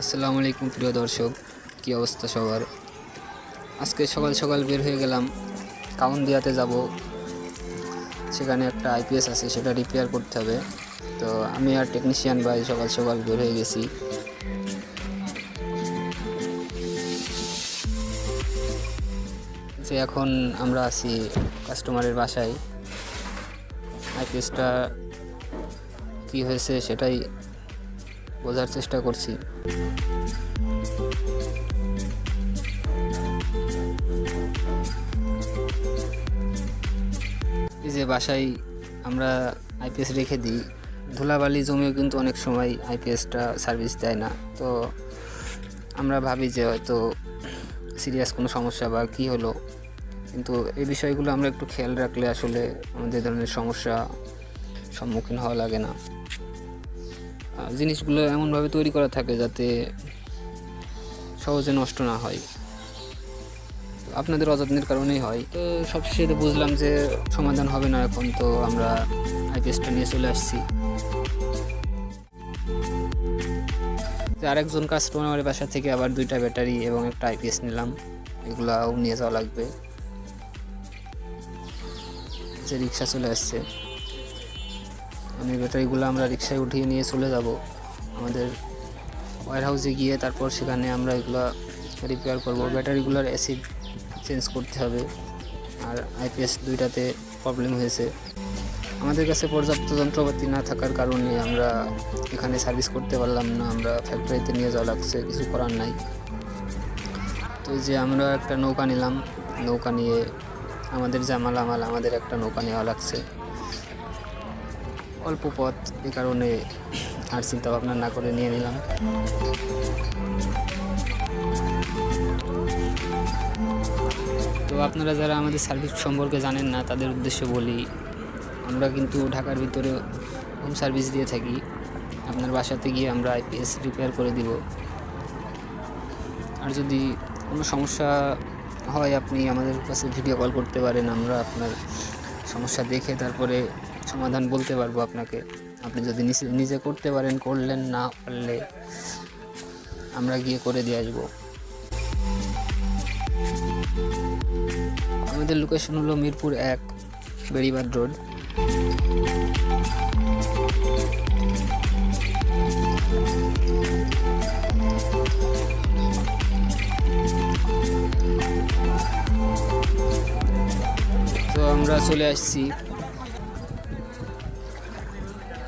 আসসালামু আলাইকুম প্রিয় দর্শক, কী অবস্থা সবার? আজকে সকাল সকাল বের হয়ে গেলাম, কাউন্দিয়াতে যাব। সেখানে একটা আইপিএস আছে, সেটা রিপেয়ার করতে হবে। তো আমি আর টেকনিশিয়ান ভাই সকাল সকাল বের হয়ে গেছি। যে এখন আমরা আছি কাস্টমারের বাসায়। আইপিএসটা কী হয়েছে সেটাই বোঝার চেষ্টা করছি। এই যে বাসায় আমরা আইপিএস রেখে দিই, ধুলাবালি জমেও কিন্তু অনেক সময় আইপিএসটা সার্ভিস দেয় না। তো আমরা ভাবি যে হয়তো সিরিয়াস কোনো সমস্যা বা কী হলো, কিন্তু এই বিষয়গুলো আমরা একটু খেয়াল রাখলে আসলে আমাদের ধরনের সমস্যা সম্মুখীন হওয়া লাগে না। জিনিসগুলো এমনভাবে তৈরি করা থাকে যাতে সহজে নষ্ট না হয়। আপনাদের অযত্নের কারণেই হয়। তো সবশেষে বুঝলাম যে সমাধান হবে না এখন, তো আমরা আইপিএসটা নিয়ে চলে আসছি। আরেকজন কাস্টমারের বাসা থেকে আবার 2টা ব্যাটারি এবং একটা আইপিএস নিলাম, এগুলাও নিয়ে যাওয়া লাগবে। যে রিক্সা চলে আসছে, আমি ব্যাটারিগুলো আমরা রিক্সায় উঠিয়ে নিয়ে চলে যাব আমাদের ওয়্যার হাউসে গিয়ে। তারপর সেখানে আমরা এগুলো রিপেয়ার করব। ব্যাটারিগুলোর অ্যাসিড চেঞ্জ করতে হবে, আর আইপিএস 2টাতে প্রবলেম হয়েছে। আমাদের কাছে পর্যাপ্ত যন্ত্রপাতি না থাকার কারণে আমরা এখানে সার্ভিস করতে পারলাম না, আমরা ফ্যাক্টরিতে নিয়ে যাওয়া লাগছে, কিছু করার নাই। তো যে আমরা একটা নৌকা নিলাম, নৌকা নিয়ে আমাদের জামাল আমাদের একটা নৌকা নেওয়া লাগছে। অল্প পথ, এ কারণে আর চিন্তা ভাবনা না করে নিয়ে নিলাম। তো আপনারা যারা আমাদের সার্ভিস সম্পর্কে জানেন না, তাদের উদ্দেশ্যে বলি, আমরা কিন্তু ঢাকার ভিতরে হোম সার্ভিস দিয়ে থাকি। আপনার বাসাতে গিয়ে আমরা আইপিএস রিপেয়ার করে দিব। আর যদি কোনো সমস্যা হয়, আপনি আমাদের কাছে ভিডিও কল করতে পারেন। আমরা আপনার সমস্যা দেখে তারপরে সমাধান বলতে পারবো আপনাকে। আপনি যদি নিজে করতে পারেন, করলেন, না পারলে আমরা গিয়ে করে দিয়ে আসবো। আমাদের লোকেশন হলো মিরপুর 1, বেড়িবাঁধ রোড। তো আমরা চলে আসছি।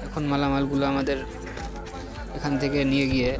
এখন মালামালগুলো আমাদের এখান থেকে নিয়ে গিয়ে